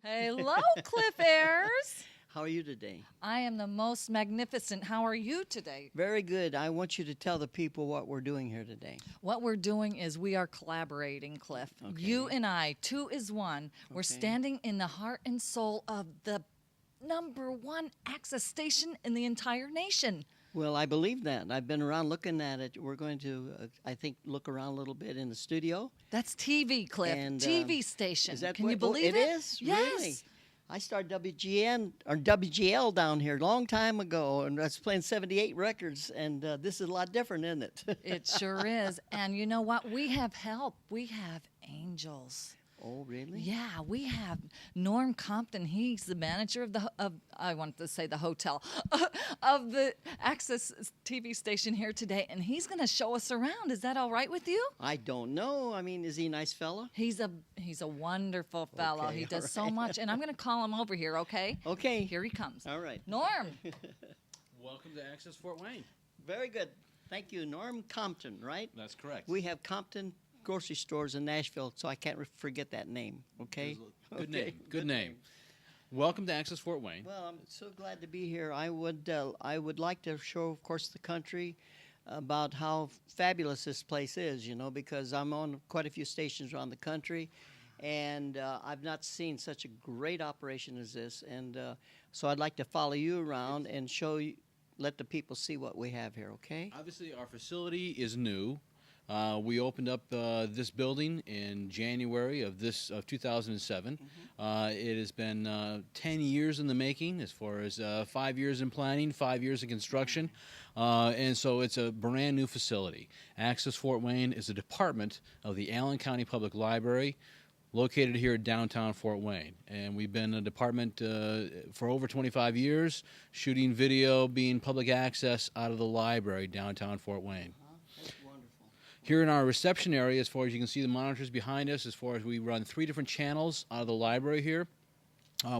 Hello, Cliff Ayers. How are you today? I am the most magnificent. How are you today? Very good. I want you to tell the people what we're doing here today. What we're doing is we are collaborating, Cliff. Okay. You and I, two is one. We're standing in the heart and soul of the #1 access station in the entire nation. Well, I believe that. I've been around looking at it. We're going to, I think, look around a little bit in the studio. That's TV, Cliff. And, TV station. Is that Can what, you believe it? it? It is? Yes. Really? I started WGN or WGL down here a long time ago, and I was playing 78 records, and this is a lot different, isn't it? It sure is. And you know what? We have help. We have angels. Oh, really? Yeah, we have Norm Compton. He's the manager of I wanted to say the hotel, of the Access TV station here today, and he's going to show us around. Is that all right with you? I don't know. I mean, is he a nice fella? He's a wonderful fellow. Okay, He does all so right. much, and I'm going to call him over here, okay? Okay. Here he comes. All right. Norm. Welcome to Access Fort Wayne. Very good. Thank you. Norm Compton, right? That's correct. We have Compton grocery stores in Nashville, so I can't forget that name, okay? Good Okay, name. Good name. Welcome to Access Fort Wayne. Well, I'm so glad to be here. I would like to show, of course, the country about how fabulous this place is, you know, because I'm on quite a few stations around the country, and I've not seen such a great operation as this, and so I'd like to follow you around and show you, let the people see what we have here, okay? Obviously, our facility is new. We opened up this building in January of 2007. It has been 10 years in the making, as far as 5 years in planning, 5 years in construction, and so it's a brand new facility. Access Fort Wayne is a department of the Allen County Public Library, located here in downtown Fort Wayne. And we've been a department for over 25 years, shooting video, being public access out of the library downtown Fort Wayne. Here in our reception area, as far as you can see the monitors behind us, as far as we run 3 different channels out of the library here.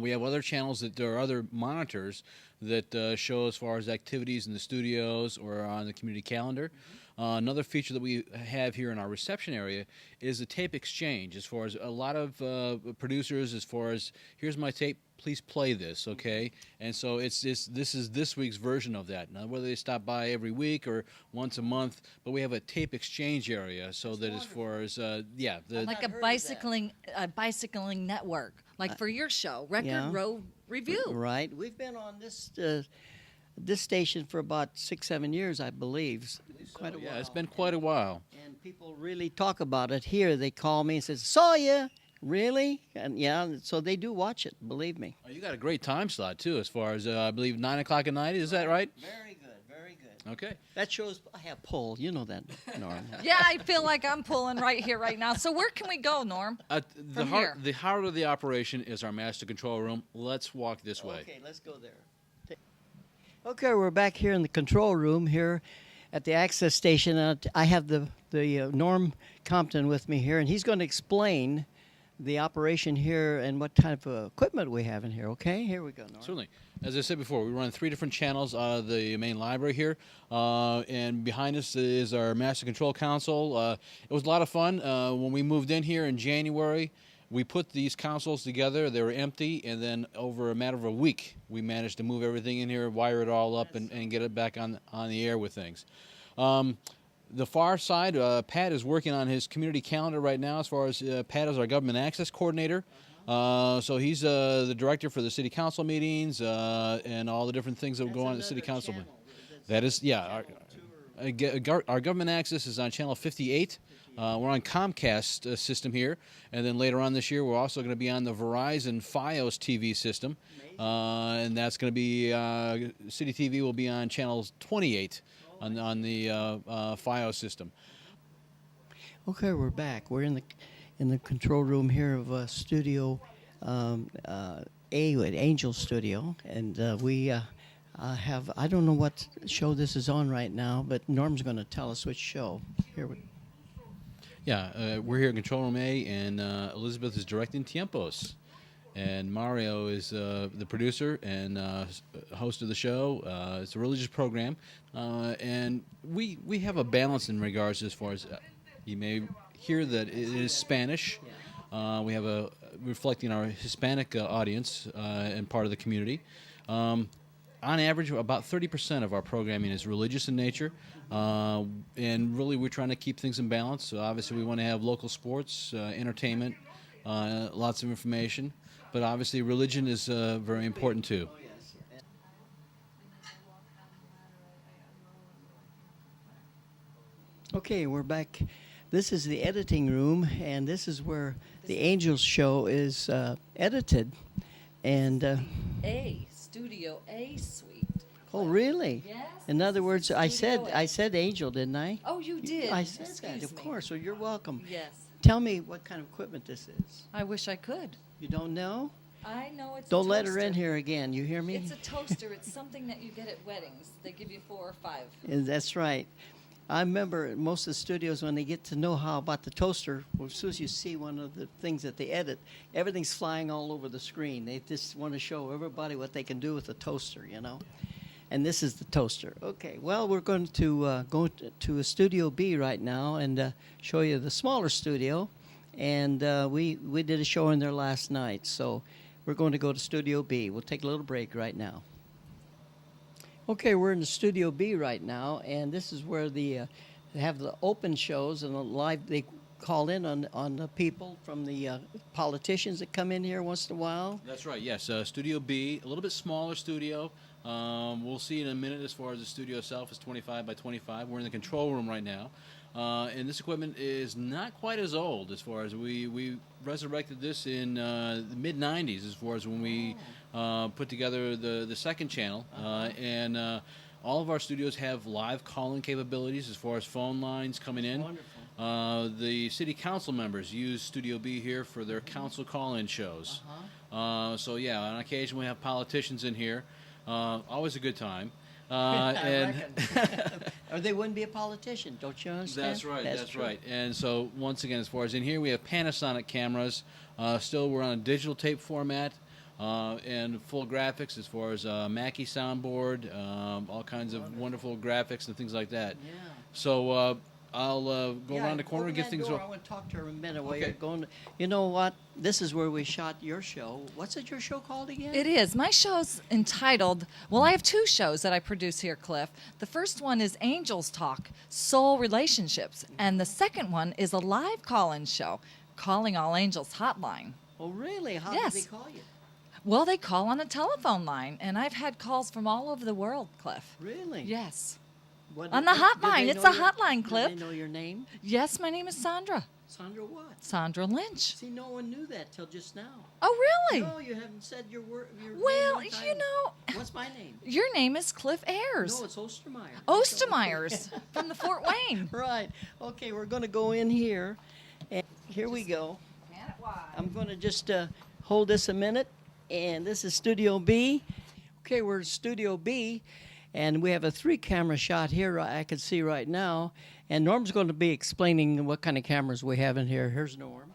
We have other channels that there are other monitors that show as far as activities in the studios or on the community calendar. Another feature that we have here in our reception area is the tape exchange, as far as a lot of producers, as far as, here's my tape, please play this, okay? And so this is this week's version of that. Now, whether they stop by every week or once a month, but we have a tape exchange area, so that as far as, Like a bicycling network, like for your show, Record Road Review. Right. We've been on this station for about 6-7 years, I believe. Quite a while. Yeah, it's been quite a while. And people really talk about it here. They call me and say, "Saw ya." Really? And yeah, so they do watch it, believe me. Oh, you got a great time slot, too, as far as, I believe, 9 o'clock at night. Is that right? Very good, very good. Okay. That shows I have pull. You know that, Norm. Yeah, I feel like I'm pulling right here, right now. So where can we go, Norm? The heart of the operation is our master control room. Let's walk this way. Okay, let's go there. Okay, we're back here in the control room here at the access station. I have the Norm Compton with me here, and he's going to explain the operation here and what type of equipment we have in here. Okay, here we go, Norm. Certainly. As I said before, we run 3 different channels out of the main library here, and behind us is our master control console. It was a lot of fun. When we moved in here in January, we put these consoles together. They were empty, and then over a matter of a week, we managed to move everything in here, wire it all up, and get it back on the air with things. The far side, Pat is working on his community calendar right now, as far as Pat is our government access coordinator. So he's the director for the city council meetings and all the different things that go on at the city council. That is, yeah. Our government access is on channel 58. We're on Comcast system here, and then later on this year we're also going to be on the Verizon Fios TV system, and that's going to be City TV will be on channel 28 on the Fios system. Okay, we're back. We're in the control room here of Studio Angel Studio, and we have, I don't know what show this is on right now, but Norm's going to tell us which show. Here we. Yeah, we're here in Control Room A, and Elizabeth is directing Tiempos. And Mario is the producer and host of the show. It's a religious program. And we have a balance in regards as far as you may hear that it is Spanish. We have a reflecting our Hispanic audience and part of the community. On average, about 30% of our programming is religious in nature, and really we're trying to keep things in balance. So obviously we want to have local sports, entertainment, lots of information, but obviously religion is very important too. Okay, we're back. This is the editing room, and this is where the Angels show is edited. And Studio A suite. oh, really? Yes. In other words, I Studio A. said Angel, didn't I? Oh, you did. I said Excuse that, of me. course. So you're welcome. Yes. Tell me what kind of equipment this is. I wish I could. You don't know? I know it's Don't a let her in toaster. here again. You hear me? It's a toaster. It's something that you get at weddings. They give you 4 or 5. And that's right. I remember most of the studios, when they get to know how about the toaster, well, as soon as you see one of the things that they edit, everything's flying all over the screen. They just want to show everybody what they can do with the toaster, you know. And this is the toaster. Okay, well, we're going to go to a Studio B right now and show you the smaller studio. And we did a show in there last night, so we're going to go to Studio B. We'll take a little break right now. Okay, we're in the Studio B right now, and this is where they have the open shows and the live. They call in on the people from the politicians that come in here once in a while. That's right, yes. Studio B, a little bit smaller studio. We'll see in a minute as far as the studio itself is 25 by 25. We're in the control room right now. And this equipment is not quite as old as far as we resurrected this in the mid-90s as far as when we put together the second channel. And all of our studios have live calling capabilities as far as phone lines coming in. Wonderful. The city council members use Studio B here for their council call-in shows. So yeah, on occasion we have politicians in here. Always a good time. And or they wouldn't be a politician, don't you understand? That's right, that's true. right. And so once again, as far as in here, we have Panasonic cameras. Still, we're on a digital tape format and full graphics as far as Mackie soundboard, all kinds of wonderful graphics and things like that. Yeah. So I'll go around the corner and get things. I want to talk to her a minute while Okay. you're going. You know what? This is where we shot your show. What's your show called again? It is. My show's entitled, well, I have 2 shows that I produce here, Cliff. The first one is Angels Talk, Soul Relationships. And the second one is a live call-in show, Calling All Angels HOTLINE. Oh, really? How Yes. did they call you? Well, they call on a telephone line, and I've had calls from all over the world, Cliff. Really? Yes. What, On the did hotline. they It's know a hotline, Cliff. Did they know your name? Yes, my name is Sandra. Sandra what? Sandra Lynch. See, no one knew that till just now. Oh, really? No, you haven't said your word. Your name Well, one time. you know, What's my name? your name is Cliff Ayers. No, it's Ostermeyer. Ostermeyers from the Fort Wayne. Right. Okay, we're going to go in here. And here we go. I'm going to just hold this a minute. And this is Studio B. Okay, we're in Studio B. And we have a 3-camera shot here I can see right now. And Norm's going to be explaining what kind of cameras we have in here. Here's Norm.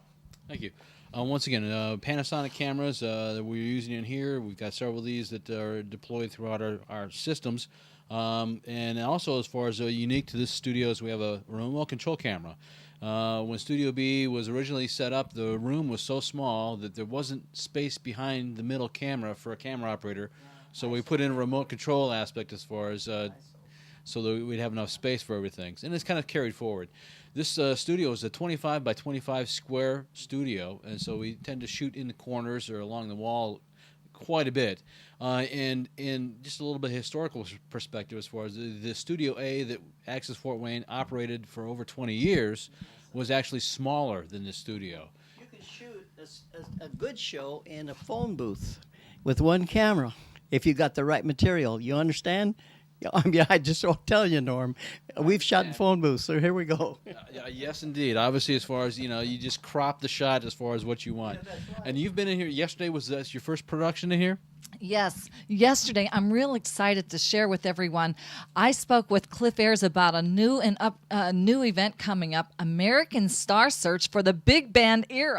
Thank you. Once again, Panasonic cameras that we're using in here. We've got several of these that are deployed throughout our systems. And also, as far as unique to this studio, is we have a remote control camera. When Studio B was originally set up, the room was so small that there wasn't space behind the middle camera for a camera operator. So we put in a remote control aspect as far as so that we'd have enough space for everything. And it's kind of carried forward. This studio is a 25 by 25 square studio, and so we tend to shoot in the corners or along the wall quite a bit. And in just a little bit of historical perspective, as far as the Studio A that Access Fort Wayne operated for over 20 years was actually smaller than this studio. You can shoot a good show in a phone booth with 1 camera if you got the right material. You understand? I mean, I just won't tell you, Norm. We've shot in phone booths, so here we go. Yes, indeed. Obviously, as far as, you just crop the shot as far as what you want. Yeah, that's right. And you've been in here yesterday. Was that your first production in here? Yes. Yesterday, I'm real excited to share with everyone. I spoke with Cliff Ayers about a new event coming up, American Star Search for the Big Band Era.